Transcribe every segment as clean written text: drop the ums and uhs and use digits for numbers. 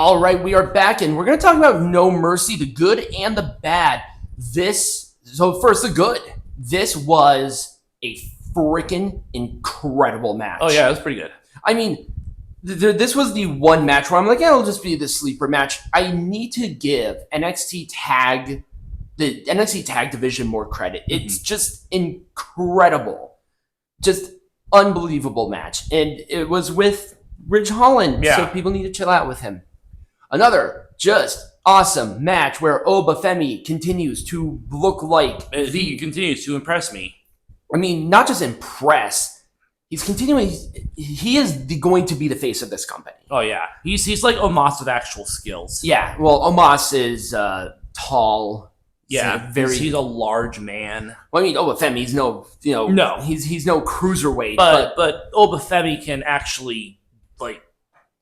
All right, we are back, and we're going to talk about No Mercy, the good and the bad. So first, the good. This was a freaking incredible match. Oh, yeah, it was pretty good. I mean, this was the one match where I'm like, it'll just be the sleeper match. I need to give the NXT Tag Division more credit. It's just incredible. Just unbelievable match. And it was with Ridge Holland, so people need to chill out with him. Another just awesome match where Femi continues to look like... He continues to impress me. I mean, not just impress. He's continuing... He is going to be the face of this company. Oh, yeah. He's like Omos with actual skills. Yeah, well, Omos is tall. Yeah, he's a large man. Well, I mean, Femi's no... No. He's no cruiserweight. But Femi can actually,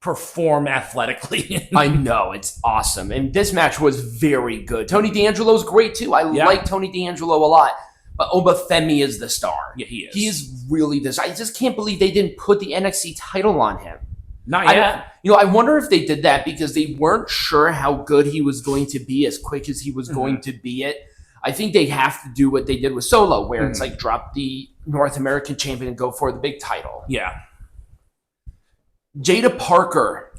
perform athletically. I know, it's awesome. And this match was very good. Tony D'Angelo's great, too. I like Tony D'Angelo a lot. But Femi is the star. Yeah, he is. He is really this. I just can't believe they didn't put the NXT title on him. Not yet. I wonder if they did that because they weren't sure how good he was going to be as quick as he was going to be it. I think they have to do what they did with Solo, where it's like drop the North American champion and go for the big title. Yeah. Jaida Parker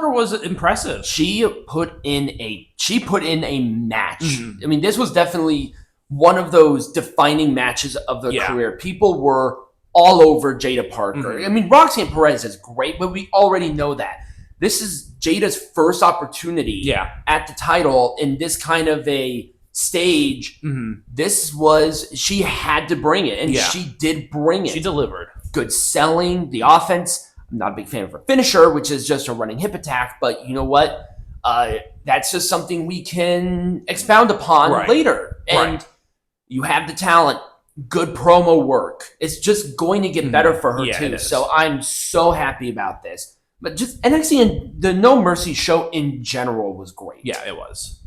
was impressive. She put in a match. I mean, this was definitely one of those defining matches of their career. People were all over Jaida Parker. I mean, Roxanne Perez is great, but we already know that. This is Jada's first opportunity at the title in this kind of a stage. She had to bring it, and she did bring it. She delivered. Good selling, the offense. I'm not a big fan of her finisher, which is just a running hip attack, but you know what? That's just something we can expound upon later. And you have the talent, good promo work. It's just going to get better for her too. So I'm so happy about this. But just NXT and the No Mercy show in general was great. Yeah, it was.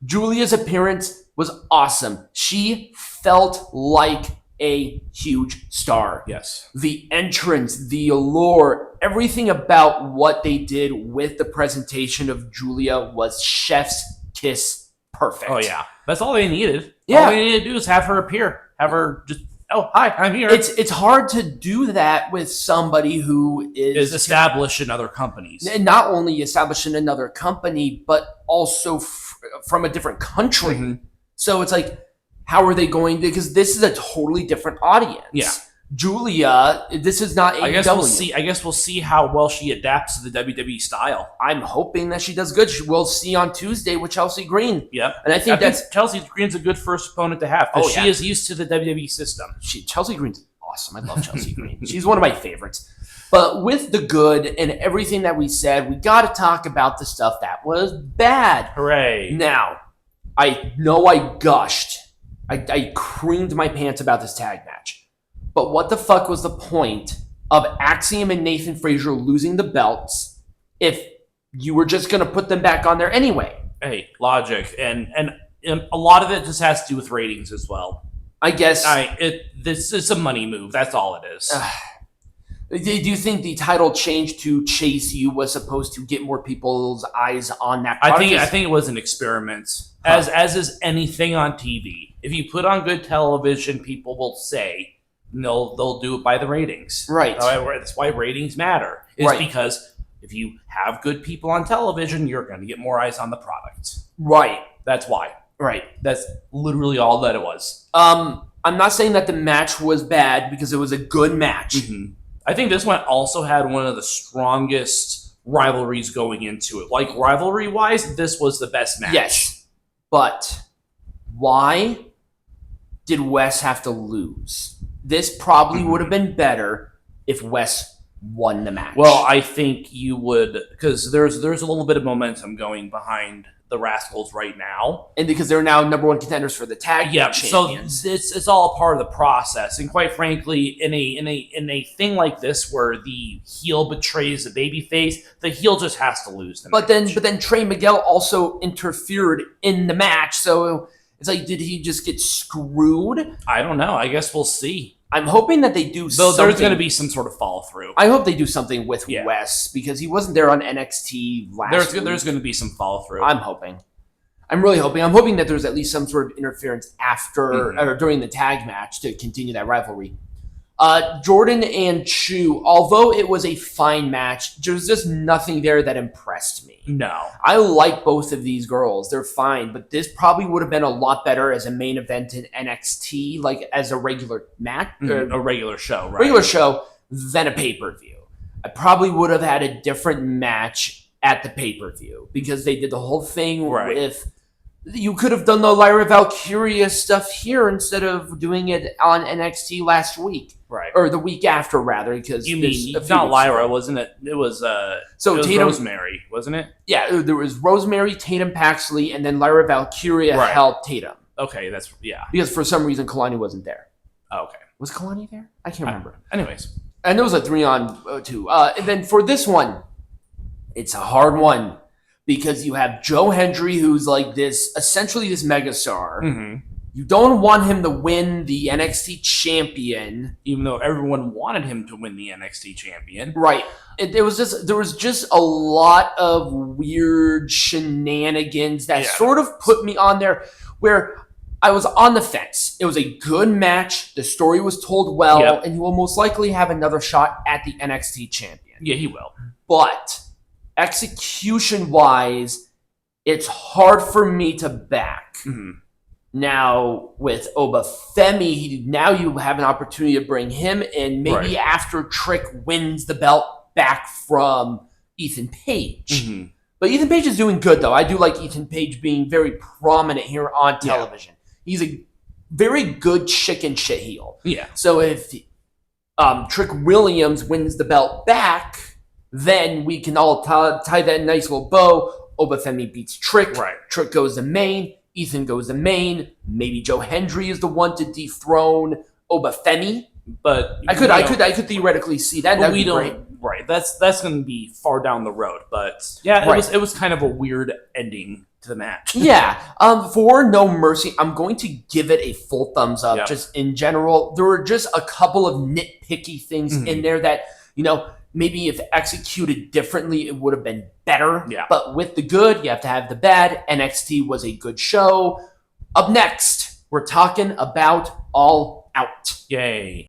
Julia's appearance was awesome. She felt like a huge star. Yes. The entrance, the allure, everything about what they did with the presentation of Julia was chef's kiss perfect. Oh, yeah. That's all they needed. Yeah. All they needed to do is have her appear. Have her just, hi, I'm here. It's hard to do that with somebody who is established in other companies. And not only established in another company, but also from a different country. So it's like, how are they going to, because this is a totally different audience. Yeah. Julia, this is not AEW. I guess we'll see how well she adapts to the WWE style. I'm hoping that she does good. We'll see on Tuesday with Chelsea Green. Yep. And I think Chelsea Green's a good first opponent to have because she is used to the WWE system. Chelsea Green's awesome. I love Chelsea Green. She's one of my favorites. But with the good and everything that we said, we got to talk about the stuff that was bad. Hooray. Now, I know I gushed. I creamed my pants about this tag match. But what the fuck was the point of Axiom and Nathan Frazer losing the belts if you were just going to put them back on there anyway? Hey, logic. And a lot of it just has to do with ratings as well. I guess. This is a money move. That's all it is. Do you think the title change to Chase You was supposed to get more people's eyes on that product? I think it was an experiment. As is anything on TV. If you put on good television, people will say they'll do it by the ratings. Right. That's why ratings matter. Because if you have good people on television, you're going to get more eyes on the product. Right. That's why. Right. That's literally all that it was. I'm not saying that the match was bad because it was a good match. I think this one also had one of the strongest rivalries going into it. Like, rivalry-wise, this was the best match. Yes. But why did Wes have to lose? This probably would have been better if Wes won the match. Well, I think you would, because there's a little bit of momentum going behind the Rascals right now. And because they're now number one contenders for the tag champions. So it's all a part of the process. And quite frankly, in a thing like this where the heel betrays the babyface, the heel just has to lose the match. But then Trey Miguel also interfered in the match, so it's like, did he just get screwed? I don't know. I guess we'll see. I'm hoping that they do Though something. there's going to be some sort of follow through. I hope they do something with Wes because he wasn't there on NXT last week. There's going to be some follow through. I'm hoping. I'm really hoping. I'm hoping that there's at least some sort of interference after or during the tag match to continue that rivalry. Jordan and Choo, although it was a fine match, there's just nothing there that impressed me. No. I like both of these girls. They're fine, but this probably would have been a lot better as a main event in NXT, like as a regular match. A regular show, right? Regular show than a pay-per-view. I probably would have had a different match at the pay-per-view because they did the whole thing with... You could have done the Lyra Valkyria stuff here instead of doing it on NXT last week. Right. Or the week after, rather. Because you mean, it's not Lyra, wasn't it? It was, Tatum, Rosemary, wasn't it? Yeah, there was Rosemary, Tatum Paxley, and then Lyra Valkyria helped Tatum. Okay, because for some reason, Kelani wasn't there. Oh, okay. Was Kelani there? I can't remember. Anyways. And it was a 3-on-2. And then for this one, it's a hard one. Because you have Joe Hendry, who's like essentially this megastar. Mm-hmm. You don't want him to win the NXT champion. Even though everyone wanted him to win the NXT champion. Right. There was just a lot of weird shenanigans that sort of put me on there where I was on the fence. It was a good match. The story was told well, and he will most likely have another shot at the NXT champion. Yeah, he will. But... execution-wise, it's hard for me to back. Mm-hmm. Now, with Femi, now you have an opportunity to bring him in, maybe after Trick wins the belt back from Ethan Page. Mm-hmm. But Ethan Page is doing good, though. I do like Ethan Page being very prominent here on television. He's a very good chicken shit heel. Yeah. So if Trick Williams wins the belt back... then we can all tie that nice little bow. Femi beats Trick. Right. Trick goes to main. Ethan goes to main. Maybe Joe Hendry is the one to dethrone Femi. But I could theoretically see that. But we don't. Great. Right. That's going to be far down the road. But yeah, it was kind of a weird ending to the match. Yeah. For No Mercy, I'm going to give it a full thumbs up. Yep. Just in general, there were just a couple of nitpicky things in there that maybe if executed differently, it would have been better. Yeah. But with the good, you have to have the bad. NXT was a good show. Up next, we're talking about All Out. Yay.